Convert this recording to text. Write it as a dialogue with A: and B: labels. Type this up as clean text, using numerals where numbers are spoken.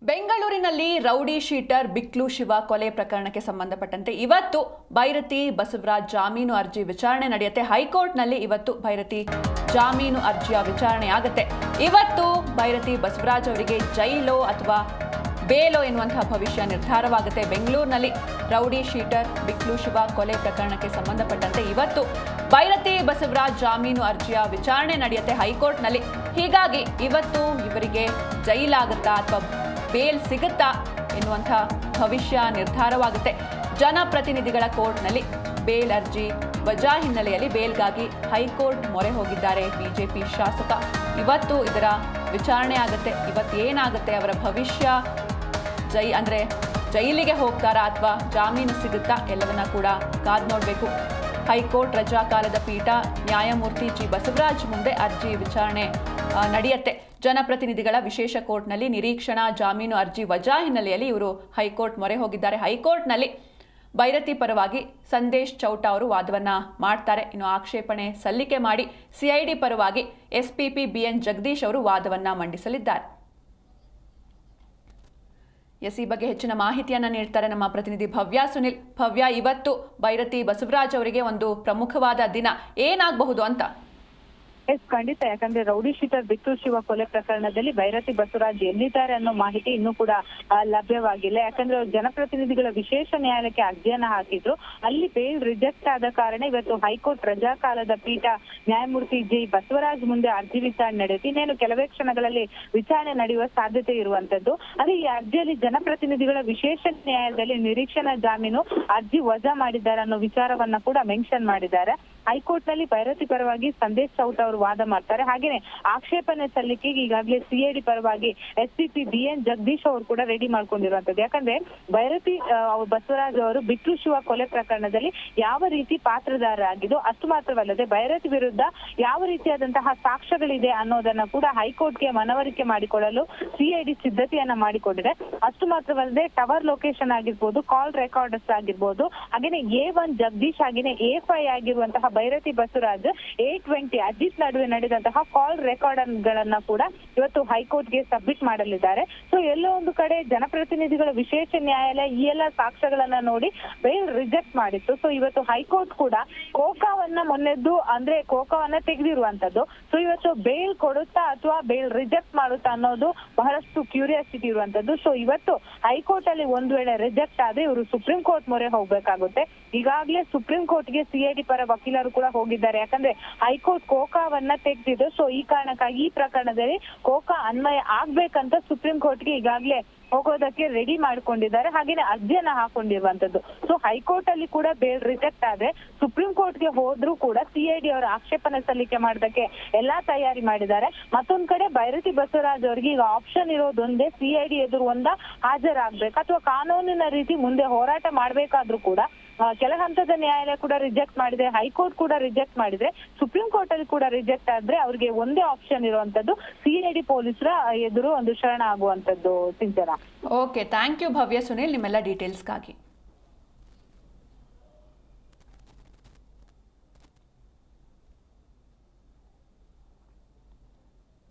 A: ಬೆಂಗಳೂರಿನಲ್ಲಿ rowdy sheeter ಬಿಕ್ಲು Shiva ಕೊಲೆ ಪ್ರಕರಣಕ್ಕೆ ಸಂಬಂಧಪಟ್ಟಂತೆ ಇವತ್ತು ಭೈರತಿ ಬಸವರಾಜ್ ಜಾಮೀನು ಅರ್ಜಿ ವಿಚಾರಣೆ ನಡೆಯುತ್ತೆ. ಹೈಕೋರ್ಟ್ನಲ್ಲಿ ಇವತ್ತು ಭೈರತಿ ಜಾಮೀನು ಅರ್ಜಿಯ ವಿಚಾರಣೆ ಆಗುತ್ತೆ. ಇವತ್ತು ಭೈರತಿ ಬಸವರಾಜ್ ಅವರಿಗೆ ಜೈಲೋ ಅಥವಾ ಬೇಲೋ ಎನ್ನುವಂತಹ ಭವಿಷ್ಯ ನಿರ್ಧಾರವಾಗುತ್ತೆ. ಬೆಂಗಳೂರಿನಲ್ಲಿ ರೌಡಿ ಶೀಟರ್ ಬಿಕ್ಲು ಶಿವ ಕೊಲೆ ಪ್ರಕರಣಕ್ಕೆ ಸಂಬಂಧಪಟ್ಟಂತೆ ಇವತ್ತು ಭೈರತಿ ಬಸವರಾಜ್ ಜಾಮೀನು ಅರ್ಜಿಯ ವಿಚಾರಣೆ ನಡೆಯುತ್ತೆ ಹೈಕೋರ್ಟ್ನಲ್ಲಿ. ಹೀಗಾಗಿ ಇವತ್ತು ಇವರಿಗೆ ಜೈಲಾಗುತ್ತಾ ಅಥವಾ ಬೇಲ್ ಸಿಗುತ್ತಾ ಎನ್ನುವಂಥ ಭವಿಷ್ಯ ನಿರ್ಧಾರವಾಗುತ್ತೆ. ಜನಪ್ರತಿನಿಧಿಗಳ ಕೋರ್ಟ್ನಲ್ಲಿ ಬೇಲ್ ಅರ್ಜಿ ವಜಾ ಹಿನ್ನೆಲೆಯಲ್ಲಿ ಬೇಲ್ಗಾಗಿ ಹೈಕೋರ್ಟ್ ಮೊರೆ ಹೋಗಿದ್ದಾರೆ ಬಿಜೆಪಿ ಶಾಸಕ. ಇವತ್ತು ಇದರ ವಿಚಾರಣೆ ಆಗುತ್ತೆ. ಇವತ್ತು ಏನಾಗುತ್ತೆ, ಅವರ ಭವಿಷ್ಯ ಜೈಲಿಗೆ ಹೋಗ್ತಾರಾ ಅಥವಾ ಜಾಮೀನು ಸಿಗುತ್ತಾ ಎಲ್ಲವನ್ನ ಕೂಡ ಕಾದು ನೋಡಬೇಕು. ಹೈಕೋರ್ಟ್ ರಜಾ ಕಾಲದ ಪೀಠ ನ್ಯಾಯಮೂರ್ತಿ ಜಿ ಬಸವರಾಜ್ ಮುಂದೆ ಅರ್ಜಿ ವಿಚಾರಣೆ ನಡೆಯುತ್ತೆ. ಜನಪ್ರತಿನಿಧಿಗಳ ವಿಶೇಷ ಕೋರ್ಟ್ನಲ್ಲಿ ನಿರೀಕ್ಷಣಾ ಜಾಮೀನು ಅರ್ಜಿ ವಜಾ ಹಿನ್ನೆಲೆಯಲ್ಲಿ ಇವರು ಹೈಕೋರ್ಟ್ ಮೊರೆ ಹೋಗಿದ್ದಾರೆ. ಹೈಕೋರ್ಟ್ನಲ್ಲಿ ಭೈರತಿ ಪರವಾಗಿ ಸಂದೇಶ್ ಚೌಟಾ ಅವರು ವಾದವನ್ನ ಮಾಡ್ತಾರೆ. ಇನ್ನು ಆಕ್ಷೇಪಣೆ ಸಲ್ಲಿಕೆ ಮಾಡಿ ಸಿಐಡಿ ಪರವಾಗಿ ಎಸ್ಪಿಪಿ ಬಿಎನ್ ಜಗದೀಶ್ ಅವರು ವಾದವನ್ನ ಮಂಡಿಸಲಿದ್ದಾರೆ. ಈ ಬಗ್ಗೆ ಹೆಚ್ಚಿನ ಮಾಹಿತಿಯನ್ನ ನೀಡ್ತಾರೆ ನಮ್ಮ ಪ್ರತಿನಿಧಿ ಭವ್ಯ ಸುನಿಲ್. ಭವ್ಯ, ಇವತ್ತು ಭೈರತಿ ಬಸವರಾಜ್ ಅವರಿಗೆ ಒಂದು ಪ್ರಮುಖವಾದ ದಿನ, ಏನಾಗಬಹುದು ಅಂತ?
B: ಖಂಡಿತ. ಯಾಕಂದ್ರೆ ರೌಡಿ ಶೀಟರ್ ಬಿಕ್ಲು ಶಿವ ಕೊಲೆ ಪ್ರಕರಣದಲ್ಲಿ ಭೈರತಿ ಬಸವರಾಜ್ ಎಲ್ಲಿದ್ದಾರೆ ಅನ್ನೋ ಮಾಹಿತಿ ಇನ್ನೂ ಕೂಡ ಲಭ್ಯವಾಗಿಲ್ಲ. ಯಾಕಂದ್ರೆ ಜನಪ್ರತಿನಿಧಿಗಳ ವಿಶೇಷ ನ್ಯಾಯಾಲಯಕ್ಕೆ ಅರ್ಜಿಯನ್ನ ಹಾಕಿದ್ರು. ಅಲ್ಲಿ ಬೇಲ್ ರಿಜೆಕ್ಟ್ ಆದ ಕಾರಣ ಇವತ್ತು ಹೈಕೋರ್ಟ್ ರಜಾ ಕಾಲದ ಪೀಠ ನ್ಯಾಯಮೂರ್ತಿ ಜಿ ಬಸವರಾಜ್ ಮುಂದೆ ಅರ್ಜಿ ವಿಚಾರಣೆ ನಡೆಯುತ್ತೆ. ಇನ್ನೇನು ಕೆಲವೇ ಕ್ಷಣಗಳಲ್ಲಿ ವಿಚಾರಣೆ ನಡೆಯುವ ಸಾಧ್ಯತೆ ಇರುವಂತದ್ದು. ಅದೇ ಈ ಅರ್ಜಿಯಲ್ಲಿ ಜನಪ್ರತಿನಿಧಿಗಳ ವಿಶೇಷ ನ್ಯಾಯಾಲಯದಲ್ಲಿ ನಿರೀಕ್ಷಣಾ ಜಾಮೀನು ಅರ್ಜಿ ವಜಾ ಮಾಡಿದ್ದಾರೆ ಅನ್ನೋ ವಿಚಾರವನ್ನ ಕೂಡ ಮೆನ್ಷನ್ ಮಾಡಿದ್ದಾರೆ. ಹೈಕೋರ್ಟ್ ನಲ್ಲಿ ಭೈರತಿ ಪರವಾಗಿ ಸಂದೇಶ್ ಚೌಟಾ ಅವರು ವಾದ ಮಾಡ್ತಾರೆ. ಹಾಗೇನೆ ಆಕ್ಷೇಪಣೆ ಸಲ್ಲಿಕೆಗೆ ಈಗಾಗಲೇ ಸಿಐಡಿ ಪರವಾಗಿ ಎಸ್ಪಿಪಿ ಬಿಎನ್ ಜಗದೀಶ್ ಅವರು ಕೂಡ ರೆಡಿ ಮಾಡ್ಕೊಂಡಿರುವಂತದ್ದು. ಯಾಕಂದ್ರೆ ಭೈರತಿ ಬಸವರಾಜ್ ಅವರು ಬಿಕ್ಲು ಶಿವ ಕೊಲೆ ಪ್ರಕರಣದಲ್ಲಿ ಯಾವ ರೀತಿ ಪಾತ್ರಧಾರರಾಗಿದ್ದು, ಅಷ್ಟು ಮಾತ್ರವಲ್ಲದೆ ಭೈರತಿ ವಿರುದ್ಧ ಯಾವ ರೀತಿಯಾದಂತಹ ಸಾಕ್ಷ್ಯಗಳಿದೆ ಅನ್ನೋದನ್ನ ಕೂಡ ಹೈಕೋರ್ಟ್ಗೆ ಮನವರಿಕೆ ಮಾಡಿಕೊಳ್ಳಲು ಸಿಐಡಿ ಸಿದ್ಧತೆಯನ್ನ ಮಾಡಿಕೊಂಡಿದೆ. ಅಷ್ಟು ಮಾತ್ರವಲ್ಲದೆ ಟವರ್ ಲೊಕೇಶನ್ ಆಗಿರ್ಬೋದು, ಕಾಲ್ ರೆಕಾರ್ಡರ್ಸ್ ಆಗಿರ್ಬೋದು, ಹಾಗೇನೆ A1 ಜಗದೀಶ್ ಹಾಗೇನೆ A5 ಆಗಿರುವಂತಹ ಭೈರತಿ ಬಸವರಾಜ್ A20 ಅಜಿತ್ ನಡುವೆ ನಡೆದಂತಹ ಕಾಲ್ ರೆಕಾರ್ಡರ್ ಗಳನ್ನ ಕೂಡ ಇವತ್ತು ಹೈಕೋರ್ಟ್ಗೆ ಸಬ್ಮಿಟ್ ಮಾಡಲಿದ್ದಾರೆ. ಸೊ ಎಲ್ಲೋ ಒಂದು ಕಡೆ ಜನಪ್ರತಿನಿಧಿಗಳ ವಿಶೇಷ ನ್ಯಾಯಾಲಯ ಈ ಎಲ್ಲ ಸಾಕ್ಷ್ಯಗಳನ್ನ ನೋಡಿ ಬೇಲ್ ರಿಜೆಕ್ಟ್ ಮಾಡಿತ್ತು. ಸೊ ಇವತ್ತು ಹೈಕೋರ್ಟ್ ಕೂಡ ಕೋಕಾವನ್ನ ಮೊನ್ನೆದ್ದು ಅಂದ್ರೆ ಕೋಕಾವನ್ನ ತೆಗೆದಿರುವಂತದ್ದು. ಸೊ ಇವತ್ತು ಬೇಲ್ ಕೊಡುತ್ತಾ ಅಥವಾ ಬೇಲ್ ರಿಜೆಕ್ಟ್ ಮಾಡುತ್ತಾ ಅನ್ನೋದು ಬಹಳಷ್ಟು ಕ್ಯೂರಿಯಾಸಿಟಿ ಇರುವಂತದ್ದು. ಸೊ ಇವತ್ತು ಹೈಕೋರ್ಟ್ ಅಲ್ಲಿ ಒಂದ್ ವೇಳೆ ರಿಜೆಕ್ಟ್ ಆದ್ರೆ ಇವರು ಸುಪ್ರೀಂ ಕೋರ್ಟ್ ಮೊರೆ ಹೋಗ್ಬೇಕಾಗುತ್ತೆ. ಈಗಾಗಲೇ ಸುಪ್ರೀಂ ಕೋರ್ಟ್ಗೆ ಸಿಐಡಿ ಪರ ವಕೀಲರು ಕೂಡ ಹೋಗಿದ್ದಾರೆ. ಯಾಕಂದ್ರೆ ಹೈಕೋರ್ಟ್ ಕೋಕಾವನ್ನ ತೆಗೆದಿದ್ದು. ಸೊ ಈ ಕಾರಣಕ್ಕಾಗಿ ಈ ಪ್ರಕರಣದಲ್ಲಿ ಕೋಕಾ ಅನ್ವಯ ಆಗ್ಬೇಕಂತ ಸುಪ್ರೀಂ ಕೋರ್ಟ್ಗೆ ಈಗಾಗಲೇ ಹೋಗೋದಕ್ಕೆ ರೆಡಿ ಮಾಡ್ಕೊಂಡಿದ್ದಾರೆ. ಹಾಗೇನೆ ಅರ್ಜಿಯನ್ನ ಹಾಕೊಂಡಿರುವಂತದ್ದು. ಸೊ ಹೈಕೋರ್ಟ್ ಅಲ್ಲಿ ಕೂಡ ಬೇಲ್ ರಿಜೆಕ್ಟ್ ಆದ್ರೆ ಸುಪ್ರೀಂ ಕೋರ್ಟ್ಗೆ ಹೋದ್ರೂ ಕೂಡ ಸಿಐಡಿ ಅವರ ಆಕ್ಷೇಪಣೆ ಸಲ್ಲಿಕೆ ಮಾಡೋದಕ್ಕೆ ಎಲ್ಲಾ ತಯಾರಿ ಮಾಡಿದ್ದಾರೆ. ಮತ್ತೊಂದ್ ಕಡೆ ಭೈರತಿ ಬಸವರಾಜ್ ಅವರಿಗೆ ಈಗ ಆಪ್ಷನ್ ಇರೋದೊಂದೇ, ಸಿಐಡಿ ಎದುರು ಹಾಜರಾಗ್ಬೇಕು ಅಥವಾ ಕಾನೂನಿನ ರೀತಿ ಮುಂದೆ ಹೋರಾಟ ಮಾಡ್ಬೇಕಾದ್ರೂ ಕೂಡ ಕೆಲ ಹಂತದ ನ್ಯಾಯಾಲಯ ಕೂಡ ರಿಜೆಕ್ಟ್ ಮಾಡಿದೆ, ಹೈಕೋರ್ಟ್ ಕೂಡ ರಿಜೆಕ್ಟ್ ಮಾಡಿದ್ರೆ, ಸುಪ್ರೀಂ ಕೋರ್ಟ್ ಅಲ್ಲಿ ಕೂಡ ರಿಜೆಕ್ಟ್ ಆದ್ರೆ ಅವ್ರಿಗೆ ಒಂದೇ ಆಪ್ಷನ್ ಇರುವಂತದ್ದು ಸಿಐಡಿ ಪೊಲೀಸರ ಎದುರು ಒಂದು ಶರಣ ಆಗುವಂತದ್ದು. ಸಿಂಚನ.
A: ಓಕೆ, ಥ್ಯಾಂಕ್ ಯು ಭವ್ಯ ಸುನಿಲ್ ನಿಮ್ಮೆಲ್ಲ ಡೀಟೇಲ್ಸ್ಗಾಗಿ.